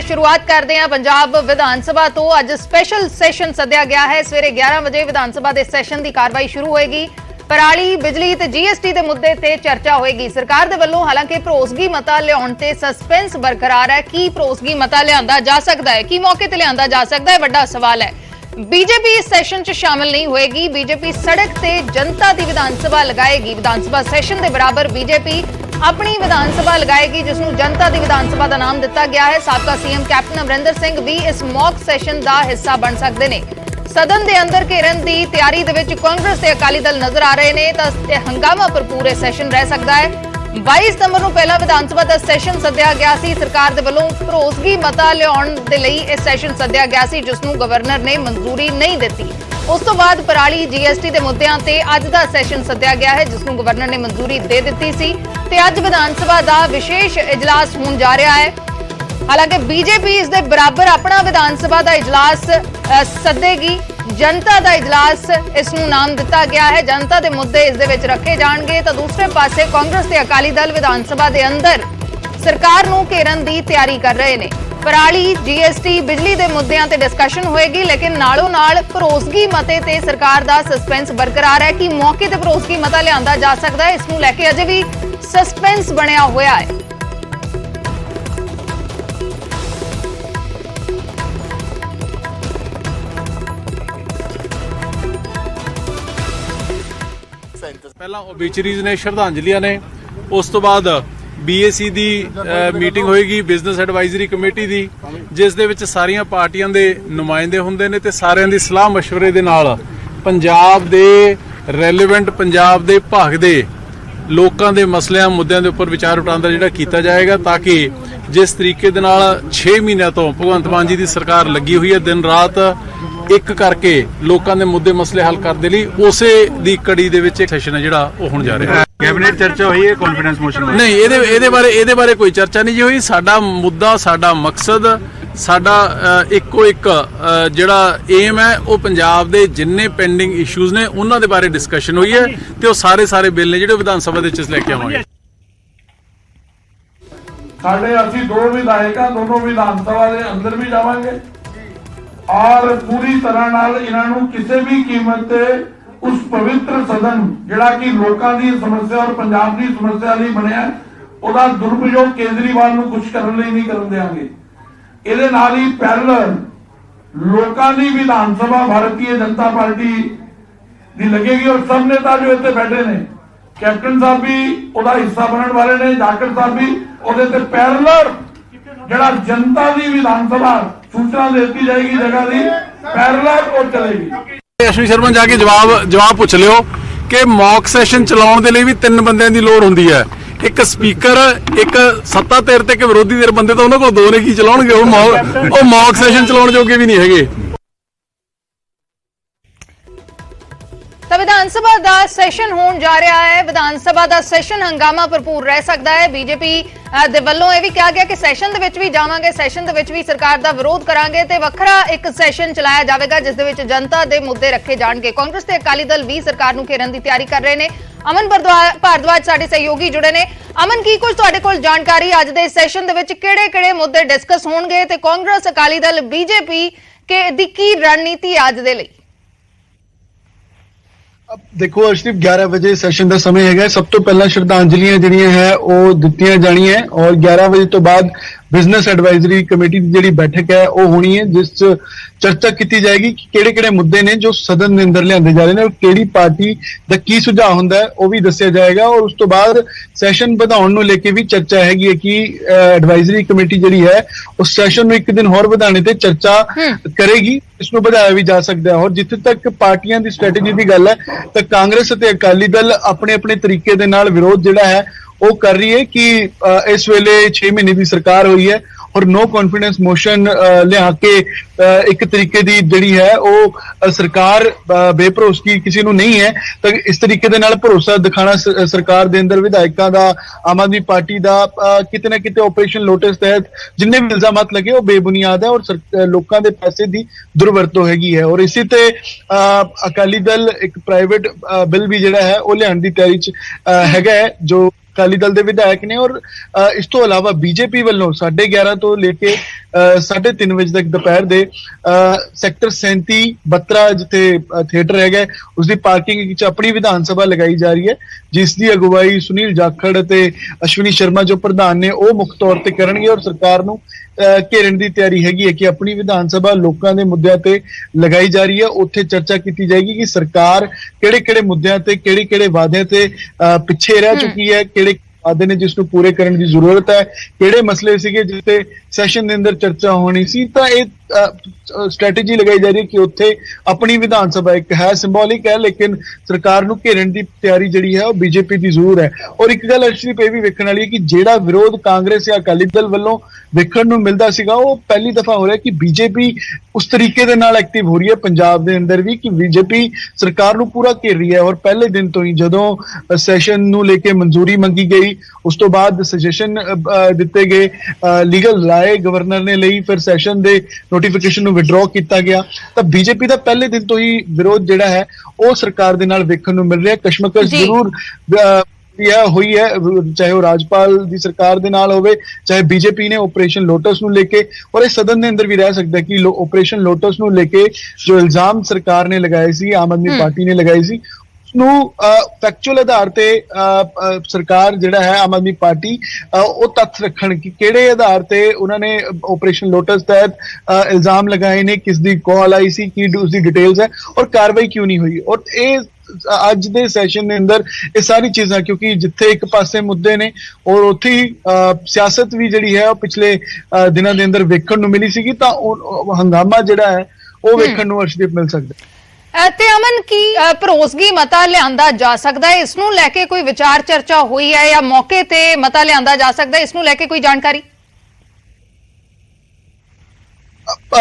शुरुआत करते हैं पंजाब विधान सभा तो अज स्पैशल सैशन सद्या गया है। सवेरे 11 बजे विधान सभा के सैशन की कार्रवाई शुरू होएगी। पराली बिजली ते जीएसटी के मुद्दे ते चर्चा होएगी। सरकार दे वल्लों हालांकि भरोसगी मता लियाउण ते सस्पेंस बरकरार है। की भरोसगी मता लियांदा जा सकदा है, की मौके ते लियांदा जा सकदा है, वड्डा सवाल है। बीजेपी इस सैशन च शामिल नहीं होएगी। बीजेपी सड़क ते जनता दी विधान सभा लगाएगी। विधान सभा सैशन के बराबर बीजेपी अपनी विधान सभा लगाएगी, जिसनूं जनता दी विधान सभा का नाम दिता गया है। साबका सीएम कैप्टन अमरिंदर सिंह भी इस मॉक सैशन का हिस्सा बन सकते हैं। सदन के अंदर घेरन की तैयारी दे विच कांग्रेस ते अकाली दल नजर आ रहे हैं, तो हंगामा भरपूर सैशन रह सकता है। 22 सितंबर को पहला विधान सभा का सैशन सद्या गया सी। सरकार दे वल्लों भरोसगी मता लियाउण दे लई इह सैशन सद्या गया सी, जिसनूं गवर्नर ने मंजूरी नहीं दी। उस तो बाद पराली जीएसटी के मुद्दों ते अज का सैशन सद्या गया है, जिसनूं गवर्नर ने मंजूरी दे दी सी ते अज विधान सभा का विशेष इजलास होण जा रहा है। हालांकि बीजेपी इस दे बराबर अपना विधान सभा का इजलास सदेगी। जनता का इजलास इसनूं नाम दिता गया है। जनता के मुद्दे इस दे विच रखे जाणगे। तो दूसरे पासे कांग्रेस ते अकाली दल विधान सभा के अंदर सरकार नूं घेरन की तैयारी कर रहे हैं। पराली जीएसटी बिजली के मुद्दों ते डिस्कशन होएगी, लेकिन नालों नाल भरोसगी मते ते सरकार का सस्पेंस बरकरार है कि मौके ते भरोसगी मता लियांदा जा सकता है। इसनूं लैके अजे भी सस्पेंस बनिया होया है। ਪਹਿਲਾਂ ਓਬੀਚਰੀਜ਼ ਨੇ, ਸ਼ਰਧਾਂਜਲੀਆਂ ਨੇ, ਉਸ ਤੋਂ ਬਾਅਦ BAC ਦੀ ਮੀਟਿੰਗ ਹੋਏਗੀ, ਬਿਜ਼ਨਸ ਐਡਵਾਈਜ਼ਰੀ ਕਮੇਟੀ ਦੀ, ਜਿਸ ਦੇ ਵਿੱਚ ਸਾਰੀਆਂ ਪਾਰਟੀਆਂ ਦੇ ਨੁਮਾਇੰਦੇ ਹੁੰਦੇ ਨੇ ਤੇ ਸਾਰਿਆਂ ਦੀ ਸਲਾਹ ਮਸ਼ਵਰੇ ਦੇ ਨਾਲ ਪੰਜਾਬ ਦੇ ਰੈਲੇਵੈਂਟ, ਪੰਜਾਬ ਦੇ ਭਾਗ ਦੇ ਲੋਕਾਂ ਦੇ ਮਸਲਿਆਂ ਮੁੱਦਿਆਂ ਦੇ ਉੱਪਰ ਵਿਚਾਰ ਵਟਾਂਦਰਾ ਜਿਹੜਾ ਕੀਤਾ ਜਾਏਗਾ, ਤਾਂ ਕਿ ਜਿਸ ਤਰੀਕੇ ਦੇ ਨਾਲ 6 ਮਹੀਨਿਆਂ ਤੋਂ ਭਗਵੰਤ ਮਾਨ ਜੀ ਦੀ ਸਰਕਾਰ ਲੱਗੀ ਹੋਈ ਹੈ ਦਿਨ ਰਾਤ ਇੱਕ ਕਰਕੇ ਲੋਕਾਂ ਦੇ ਮੁੱਦੇ ਮਸਲੇ ਹੱਲ ਕਰਨ ਦੇ ਲਈ, ਉਸੇ ਦੀ ਕੜੀ ਦੇ ਵਿੱਚ ਸੈਸ਼ਨ ਹੈ ਜਿਹੜਾ ਉਹ ਹੋਣ ਜਾ ਰਿਹਾ ਹੈ। कैबिनेट चर्चा हुई है कॉन्फिडेंस मोशन में? नहीं, ਇਹਦੇ ਬਾਰੇ ਕੋਈ ਚਰਚਾ ਨਹੀਂ ਜੀ ਹੋਈ। ਸਾਡਾ ਮੁੱਦਾ, ਸਾਡਾ ਮਕਸਦ, ਸਾਡਾ ਇੱਕੋ ਇੱਕ ਜਿਹੜਾ ਏਮ ਹੈ ਉਹ ਪੰਜਾਬ ਦੇ ਜਿੰਨੇ ਪੈਂਡਿੰਗ ਇਸ਼ੂਜ਼ ਨੇ ਉਹਨਾਂ ਦੇ ਬਾਰੇ ਡਿਸਕਸ਼ਨ ਹੋਈ ਹੈ ਤੇ ਉਹ ਸਾਰੇ ਬਿੱਲ ਨੇ ਜਿਹੜੇ ਵਿਧਾਨ ਸਭਾ ਦੇ ਵਿੱਚ ਲੈ ਕੇ ਆਵਾਂਗੇ। ਸਾਡੇ ਅਸੀਂ ਦੋ ਵਿਧਾਇਕਾਂ ਦੋਨੋਂ ਵਿਧਾਨ ਸਭਾ ਦੇ ਅੰਦਰ ਵੀ ਜਾਵਾਂਗੇ ਔਰ ਪੂਰੀ ਤਰ੍ਹਾਂ ਨਾਲ ਇਹਨਾਂ ਨੂੰ ਕਿਸੇ ਵੀ ਕੀਮਤ ਤੇ उस पवित्र सदन जिहड़ा कि लोकां दी समस्या और पंजाब दी समस्या लई बनिया ओदा दुरुपयोग केजरीवाल नूं कुछ करन लई नहीं करन देंगे। इहदे नाल ही पैरेलल लोकां दी विधान सभा भारतीय जनता पार्टी दी लगेगी और सब नेता जो इत्थे बैठे ने, कैप्टन साहब भी ओदा हिस्सा बनने वाले ने, जाखड़ साहब भी ओदे ते पैरेलल जिहड़ा जनता दी विधान सभा सूचना देती जाएगी जगह दी पैरेलल और चलेगी। ਅਸ਼ਵਨੀ ਸ਼ਰਮਾ ਜਾ ਕੇ ਜਵਾਬ ਪੁੱਛ ਲਿਓ ਕਿ ਮੌਕ ਸੈਸ਼ਨ ਚਲਾਉਣ ਦੇ ਲਈ ਵੀ 3 ਬੰਦਿਆਂ ਦੀ ਲੋੜ ਹੁੰਦੀ ਹੈ। ਇੱਕ ਸਪੀਕਰ, ਇੱਕ ਸੱਤਾ ਧਿਰ ਤੇ ਇੱਕ ਵਿਰੋਧੀ ਧਿਰ ਬੰਦੇ, ਤਾਂ ਉਹਨਾਂ ਕੋਲ ਦੋ ਨੇ, ਕੀ ਚਲਾਉਣਗੇ? ਉਹ ਮੌਕ ਸੈਸ਼ਨ ਚਲਾਉਣ ਜੋਗੇ ਵੀ ਨਹੀਂ ਹੈਗੇ। तो विधानसभा का सैशन होने जा रहा है। विधानसभा का सैशन हंगामा भरपूर रह सकता है। बीजेपी दे वल्लों यह भी कहा गया कि सैशन दे विच भी जावांगे, सैशन दे विच भी सरकार का विरोध करांगे ते वखरा एक सैशन चलाया जाएगा, जिस दे विच जनता दे मुद्दे रखे जाणगे। कांग्रेस ते अकाली दल भी सरकार नूं घेरन दी तैयारी कर रहे हैं। अमन भारद्वाज साडे सहयोगी जुड़े ने। अमन, की कुछ तुहाडे कोल जानकारी अज दे सैशन दे विच किहड़े-किहड़े मुद्दे डिस्कस होणगे ते कांग्रेस, अकाली दल, बीजेपी दी की रणनीति अज दे लई? देखो अर्शदीप, 11 बजे सैशन का समय है। सब तो पहला श्रद्धांजलियां जिहड़ियां है वो दित्तियां जाणियां और 11 बजे तो बाद बिजनेस एडवाइजरी कमेटी की जिहड़ी बैठक है वो होनी है, जिस चर्चा की जाएगी कि किहड़े-किहड़े मुद्दे ने जो सदन के अंदर लिआंदे जा रहे हैं और किहड़ी पार्टी का की सुझाव हुंदा है वो भी दस्सिया जाएगा। और उस तो बाद सैशन वधाउण नूं लेके भी चर्चा हैगी है कि एडवाइजरी कमेटी जिहड़ी है उस सैशन नूं एक दिन होर वधाने ते चर्चा करेगी। इसनूं वधाया भी जा सकता है। और जिथे तक पार्टियां की स्ट्रैटेजी की गल है तो कांग्रेस ते अकाली दल अपने अपने तरीके दे नाल विरोध जिहड़ा है वो कर रही है कि इस वेले 6 महीने की सरकार हुई है और नो कॉन्फिडेंस मोशन लिया के एक तरीके की जिहड़ी है वो सरकार बेभरोसगी किसी नूं नहीं है, तो इस तरीके दे नाल भरोसा दिखाना सरकार दे अंदर विधायकों का, आम आदमी पार्टी का किते ना किते ऑपरेशन लोटस तहत जिन्ने भी इल्जामात लगे वो बेबुनियाद है और लोगों के पैसे की दुरवरतों हैगी है। और इसी ते अकाली दल एक प्राइवेट बिल भी जिहड़ा है वो लियाउण दी तैयारी च हैगा है, जो ਅਕਾਲੀ ਦਲ ਦੇ ਵਿਧਾਇਕ ਨੇ ਔਰ ਇਸ ਤੋਂ ਇਲਾਵਾ ਬੀਜੇਪੀ ਵੱਲੋਂ 11:30 ਤੋਂ ਲੈ ਕੇ 3:30 ਵਜੇ ਤੱਕ ਦੁਪਹਿਰ ਦੇ ਸੈਕਟਰ 37 ਬੱਤਰਾ ਜਿੱਥੇ ਥੀਏਟਰ ਹੈਗਾ ਉਸ ਦੀ ਪਾਰਕਿੰਗ ਵਿੱਚ ਆਪਣੀ ਵਿਧਾਨ ਸਭਾ ਲਗਾਈ ਜਾ ਰਹੀ ਹੈ, ਜਿਸ ਦੀ ਅਗਵਾਈ ਸੁਨੀਲ ਜਾਖੜ ਅਤੇ ਅਸ਼ਵਨੀ ਸ਼ਰਮਾ ਜੋ ਪ੍ਰਧਾਨ ਨੇ ਉਹ ਮੁੱਖ ਤੌਰ ਤੇ ਕਰਨਗੇ ਔਰ ਸਰਕਾਰ ਨੂੰ ਘੇਰਨ ਦੀ ਤਿਆਰੀ ਹੈਗੀ ਹੈ ਕਿ ਆਪਣੀ ਵਿਧਾਨ ਸਭਾ ਲੋਕਾਂ ਦੇ ਮੁੱਦਿਆਂ ਤੇ ਲਗਾਈ ਜਾ ਰਹੀ ਹੈ। ਉੱਥੇ ਚਰਚਾ ਕੀਤੀ ਜਾਏਗੀ ਕਿ ਸਰਕਾਰ ਕਿਹੜੇ-ਕਿਹੜੇ ਮੁੱਦਿਆਂ ਤੇ ਕਿਹੜੇ-ਕਿਹੜੇ ਵਾਅਦਿਆਂ ਤੇ ਪਿੱਛੇ ਰਹਿ ਚੁੱਕੀ ਹੈ, ਕਿਹੜੇ ਵਾਅਦੇ ਨੇ ਜਿਸ ਨੂੰ ਪੂਰੇ ਕਰਨ ਦੀ ਜ਼ਰੂਰਤ ਹੈ, ਕਿਹੜੇ ਮਸਲੇ ਸੀਗੇ ਜਿਸ ਤੇ ਸੈਸ਼ਨ ਦੇ ਅੰਦਰ ਚਰਚਾ ਹੋਣੀ ਸੀ। ਤਾਂ ਇਹ ਸਟ੍ਰੈਟੇਜੀ ਲਗਾਈ ਜਾ ਰਹੀ ਹੈ ਕਿ ਉੱਥੇ ਆਪਣੀ ਵਿਧਾਨ ਸਭਾ ਇੱਕ ਹੈ, ਸਿੰਬੋਲਿਕ ਹੈ, ਲੇਕਿਨ ਸਰਕਾਰ ਨੂੰ ਘੇਰਨ ਦੀ ਤਿਆਰੀ ਜਿਹੜੀ ਹੈ ਉਹ ਬੀਜੇਪੀ ਦੀ ਜ਼ਰੂਰ ਹੈ। ਔਰ ਇੱਕ ਗੱਲ ਅਰਸ਼ਦੀਪ ਇਹ ਵੀ ਵੇਖਣ ਵਾਲੀ ਹੈ ਕਿ ਜਿਹੜਾ ਵਿਰੋਧ ਕਾਂਗਰਸ ਜਾਂ ਅਕਾਲੀ ਦਲ ਵੱਲੋਂ ਵੇਖਣ ਨੂੰ ਮਿਲਦਾ ਸੀਗਾ ਉਹ ਪਹਿਲੀ ਦਫਾ ਹੋ ਰਿਹਾ ਕਿ ਬੀਜੇਪੀ ਉਸ ਤਰੀਕੇ ਦੇ ਨਾਲ ਐਕਟਿਵ ਹੋ ਰਹੀ ਹੈ ਪੰਜਾਬ ਦੇ ਅੰਦਰ ਵੀ ਕਿ ਬੀਜੇਪੀ ਸਰਕਾਰ ਨੂੰ ਪੂਰਾ ਘੇਰ ਰਹੀ ਹੈ। ਔਰ ਪਹਿਲੇ ਦਿਨ ਤੋਂ ਹੀ ਜਦੋਂ ਸੈਸ਼ਨ ਨੂੰ ਲੈ ਕੇ ਮਨਜ਼ੂਰੀ ਮੰਗੀ ਗਈ, ਉਸ ਤੋਂ ਬਾਅਦ ਸਜੈਸ਼ਨ ਦਿੱਤੇ ਗਏ, ਲੀਗਲ ਰਾਏ ਗਵਰਨਰ ਨੇ ਲਈ, ਫਿਰ ਸੈਸ਼ਨ ਦੇ ਨੋਟੀਫਿਕੇਸ਼ਨ ਨੂੰ ਵਿਡਰਾਅ ਕੀਤਾ ਗਿਆ, ਤਾਂ ਬੀਜੇਪੀ ਦਾ ਪਹਿਲੇ ਦਿਨ ਤੋਂ ਹੀ ਵਿਰੋਧ ਜਿਹੜਾ ਹੈ ਉਹ ਸਰਕਾਰ ਦੇ ਨਾਲ ਵੇਖਣ ਨੂੰ ਮਿਲ ਰਿਹਾ। ਕਸ਼ਮਕਸ਼ ਜ਼ਰੂਰ ਹੋਈ ਹੈ, ਚਾਹੇ ਉਹ ਰਾਜਪਾਲ ਦੀ ਸਰਕਾਰ ਦੇ ਨਾਲ ਹੋਵੇ, ਚਾਹੇ ਬੀਜੇਪੀ ਨੇ ਆਪਰੇਸ਼ਨ ਲੋਟਸ ਨੂੰ ਲੈ ਕੇ, ਔਰ ਇਹ ਸਦਨ ਦੇ ਅੰਦਰ ਵੀ ਰਹਿ ਸਕਦਾ ਕਿ ਆਪਰੇਸ਼ਨ ਲੋਟਸ ਨੂੰ ਲੈ ਕੇ ਜੋ ਇਲਜ਼ਾਮ ਸਰਕਾਰ ਨੇ ਲਗਾਏ ਸੀ, ਆਮ ਆਦਮੀ ਪਾਰਟੀ ਨੇ ਲਗਾਈ ਸੀ, ਨੂੰ ਫੈਕਚੁਅਲ ਆਧਾਰ ਤੇ ਸਰਕਾਰ ਜਿਹੜਾ ਹੈ ਆਮ ਆਦਮੀ ਪਾਰਟੀ ਉਹ ਤੱਥ ਰੱਖਣ ਕਿ ਕਿਹੜੇ ਆਧਾਰ ਤੇ ਉਹਨਾਂ ਨੇ ਆਪਰੇਸ਼ਨ ਲੋਟਸ ਤਹਿਤ ਇਲਜ਼ਾਮ ਲਗਾਏ ਨੇ, ਕਿਸ ਦੀ ਕਾਲ ਆਈ ਸੀ, ਕੀ ਉਸਦੀ ਡਿਟੇਲਸ ਹੈ ਔਰ ਕਾਰਵਾਈ ਕਿਉਂ ਨਹੀਂ ਹੋਈ। ਔਰ ਇਹ ਅੱਜ ਦੇ ਸੈਸ਼ਨ ਦੇ ਅੰਦਰ ਇਹ ਸਾਰੀ ਚੀਜ਼ਾਂ, ਕਿਉਂਕਿ ਜਿੱਥੇ ਇੱਕ ਪਾਸੇ ਮੁੱਦੇ ਨੇ ਔਰ ਉੱਥੇ ਹੀ ਸਿਆਸਤ ਵੀ ਜਿਹੜੀ ਹੈ ਉਹ ਪਿਛਲੇ ਦਿਨਾਂ ਦੇ ਅੰਦਰ ਵੇਖਣ ਨੂੰ ਮਿਲੀ ਸੀਗੀ, ਤਾਂ ਹੰਗਾਮਾ ਜਿਹੜਾ ਹੈ ਉਹ ਵੇਖਣ ਨੂੰ ਅਰਸ਼ਦੀਪ ਮਿਲ ਸਕਦਾ। ਤੇ ਅਮਨ ਕੀ ਭਰੋਸਗੀ ਮਤਾ ਲਿਆਂਦਾ ਜਾ ਸਕਦਾ ਹੈ, ਇਸ ਨੂੰ ਲੈ ਕੇ ਕੋਈ ਵਿਚਾਰ ਚਰਚਾ ਹੋਈ ਹੈ ਜਾਂ ਮੌਕੇ ਤੇ ਮਤਾ ਲਿਆਂਦਾ ਜਾ ਸਕਦਾ ਹੈ, ਇਸ ਨੂੰ ਲੈ ਕੇ ਕੋਈ ਜਾਣਕਾਰੀ?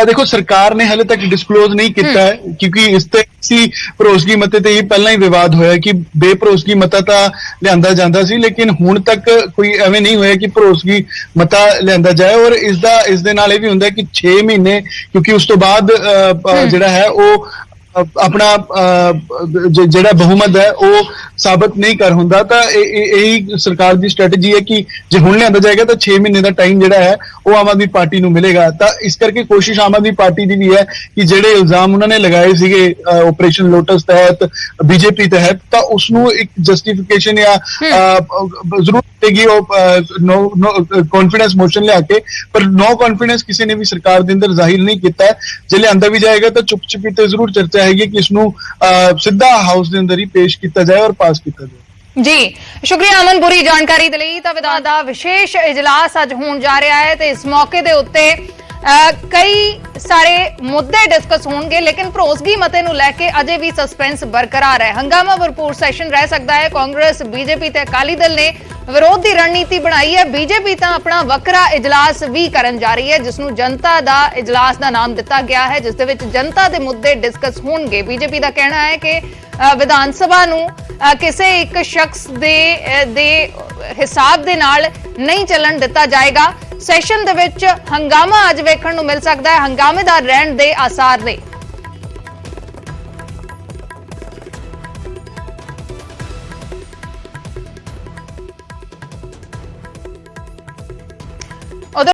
ਦੇਖੋ ਸਰਕਾਰ ਨੇ ਹਾਲੇ ਤੱਕ ਡਿਸਕਲੋਜ਼ ਨਹੀਂ ਕੀਤਾ ਹੈ ਕਿਉਂਕਿ ਇਸ ਤੇ ਸੀ ਭਰੋਸਗੀ ਮਤੇ ਤੇ ਹੀ ਪਹਿਲਾਂ ਹੀ ਵਿਵਾਦ ਹੋਇਆ ਕਿ ਬੇਭਰੋਸਗੀ ਮਤਾ ਤਾਂ ਲਿਆਂਦਾ ਜਾਂਦਾ ਸੀ, ਲੇਕਿਨ ਹੁਣ ਤੱਕ ਕੋਈ ਐਵੇਂ ਨਹੀਂ ਹੋਇਆ ਕਿ ਭਰੋਸਗੀ ਮਤਾ ਲਿਆਂਦਾ ਜਾਏ। ਔਰ ਇਸ ਦੇ ਨਾਲ ਇਹ ਵੀ ਹੁੰਦਾ ਕਿ 6 ਮਹੀਨੇ, ਕਿਉਂਕਿ ਉਸ ਤੋਂ ਬਾਅਦ ਜਿਹੜਾ ਹੈ ਉਹ ਆਪਣਾ ਜਿਹੜਾ ਬਹੁਮਤ ਹੈ ਉਹ ਸਾਬਤ ਨਹੀਂ ਕਰ ਹੁੰਦਾ, ਤਾਂ ਇਹੀ ਸਰਕਾਰ ਦੀ ਸਟ੍ਰੈਟਜੀ ਹੈ ਕਿ ਜੇ ਹੁਣ ਲਿਆਂਦਾ ਜਾਏਗਾ ਤਾਂ 6 ਮਹੀਨੇ ਦਾ ਟਾਈਮ ਜਿਹੜਾ ਹੈ ਉਹ ਆਮ ਆਦਮੀ ਪਾਰਟੀ ਨੂੰ ਮਿਲੇਗਾ। ਤਾਂ ਇਸ ਕਰਕੇ ਕੋਸ਼ਿਸ਼ ਆਮ ਆਦਮੀ ਪਾਰਟੀ ਦੀ ਵੀ ਹੈ ਕਿ ਜਿਹੜੇ ਇਲਜ਼ਾਮ ਉਹਨਾਂ ਨੇ ਲਗਾਏ ਸੀਗੇ ਆਪਰੇਸ਼ਨ ਲੋਟਸ ਤਹਿਤ, ਬੀਜੇਪੀ ਤਹਿਤ, ਤਾਂ ਉਸਨੂੰ ਇੱਕ ਜਸਟੀਫਿਕੇਸ਼ਨ ਜਾਂ ਜ਼ਰੂਰ ਦੇਗੀ ਉਹ ਕੌਨਫੀਡੈਂਸ ਮੋਸ਼ਨ ਲਿਆ ਕੇ, ਪਰ ਨੋ ਕੌਨਫੀਡੈਂਸ ਕਿਸੇ ਨੇ ਵੀ ਸਰਕਾਰ ਦੇ ਅੰਦਰ ਜ਼ਾਹਿਰ ਨਹੀਂ ਕੀਤਾ। ਜੇ ਲਿਆਂਦਾ ਵੀ ਜਾਏਗਾ ਤਾਂ ਚੁੱਪ ਤੇ ਜ਼ਰੂਰ ਚਰਚਾ ਹੈਗੀ ਕਿ ਇਸਨੂੰ ਸਿੱਧਾ ਹਾਊਸ ਦੇ ਅੰਦਰ ਹੀ ਪੇਸ਼ ਕੀਤਾ ਜਾਏ ਔਰ ਪਾਸ ਕੀਤਾ ਜਾਏ। ਜੀ ਸ਼ੁਕਰੀਆ ਅਮਨ, ਪੂਰੀ ਜਾਣਕਾਰੀ ਦੇ ਲਈ। ਤਾਂ ਵਿਧਾਨ ਦਾ ਵਿਸ਼ੇਸ਼ ਇਜਲਾਸ ਅੱਜ ਹੋਣ ਜਾ ਰਿਹਾ ਹੈ ਤੇ ਇਸ ਮੌਕੇ ਦੇ ਉੱਤੇ ਕਈ ਸਾਰੇ ਮੁੱਦੇ ਡਿਸਕਸ ਹੋਣਗੇ, ਲੇਕਿਨ ਭਰੋਸਗੀ ਮਤੇ ਨੂੰ ਲੈ ਕੇ ਅਜੇ ਵੀ ਸਸਪੈਂਸ ਬਰਕਰਾਰ ਹੈ। ਹੰਗਾਮਾ ਭਰਪੂਰ ਸੈਸ਼ਨ ਰਹਿ ਸਕਦਾ ਹੈ। ਕਾਂਗਰਸ, ਬੀਜੇਪੀ ਤੇ ਅਕਾਲੀ ਦਲ ਨੇ ਵਿਰੋਧ ਦੀ ਰਣਨੀਤੀ ਬਣਾਈ ਹੈ। ਬੀਜੇਪੀ ਤਾਂ ਆਪਣਾ ਵੱਖਰਾ ਇਜਲਾਸ ਵੀ ਕਰਨ ਜਾ ਰਹੀ ਹੈ, ਜਿਸ ਨੂੰ ਜਨਤਾ ਦਾ ਇਜਲਾਸ ਦਾ ਨਾਮ ਦਿੱਤਾ ਗਿਆ ਹੈ, ਜਿਸ ਦੇ ਵਿੱਚ ਜਨਤਾ ਦੇ ਮੁੱਦੇ ਡਿਸਕਸ ਹੋਣਗੇ। ਬੀਜੇਪੀ ਦਾ ਕਹਿਣਾ ਹੈ ਕਿ ਵਿਧਾਨ ਸਭਾ ਨੂੰ ਕਿਸੇ ਇੱਕ ਸ਼ਖਸ ਦੇ ਹਿਸਾਬ ਦੇ ਨਾਲ ਨਹੀਂ ਚੱਲਣ ਦਿੱਤਾ ਜਾਏਗਾ। ਸੈਸ਼ਨ ਦੇ ਵਿੱਚ ਹੰਗਾਮਾ ਅੱਜ ਵੇਖਣ ਨੂੰ ਮਿਲ ਸਕਦਾ ਹੈ, ਹੰਗਾਮੇਦਾਰ ਰਹਿਣ ਦੇ ਆਸਾਰ ਨੇ।